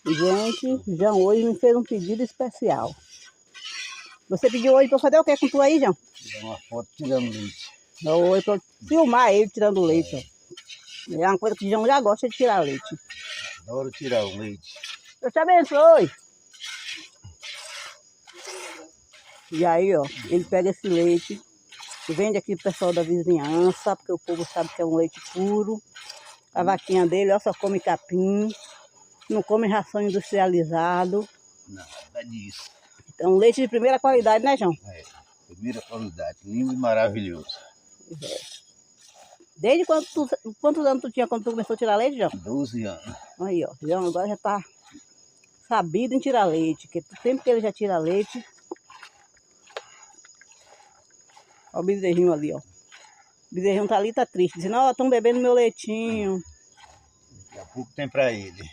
Gente, João hoje me fez um pedido especial. Você pediu hoje para fazer o que com tu aí, João? Tirar uma foto tirando leite. Hoje para filmar ele tirando leite. Ó. É uma coisa que o João já gosta de tirar leite. Adoro tirar o leite. Deus te abençoe. E aí, ó, ele pega esse leite e vende aqui pro pessoal da vizinhança, porque o povo sabe que é um leite puro. A vaquinha dele, ó, só come capim, não come ração industrializado. Não, nada disso. Então, leite de primeira qualidade, né, João? É, primeira qualidade, lindo e maravilhoso. Desde quantos anos tu tinha quando tu começou a tirar leite, João? 12 anos. Aí, ó, João agora já tá sabido em tirar leite, porque sempre que ele já tira leite. Ó o bezerrinho ali, ó. O bezerrinho tá ali, tá triste, dizendo, ó, estão bebendo meu leitinho. Daqui a pouco tem pra ele.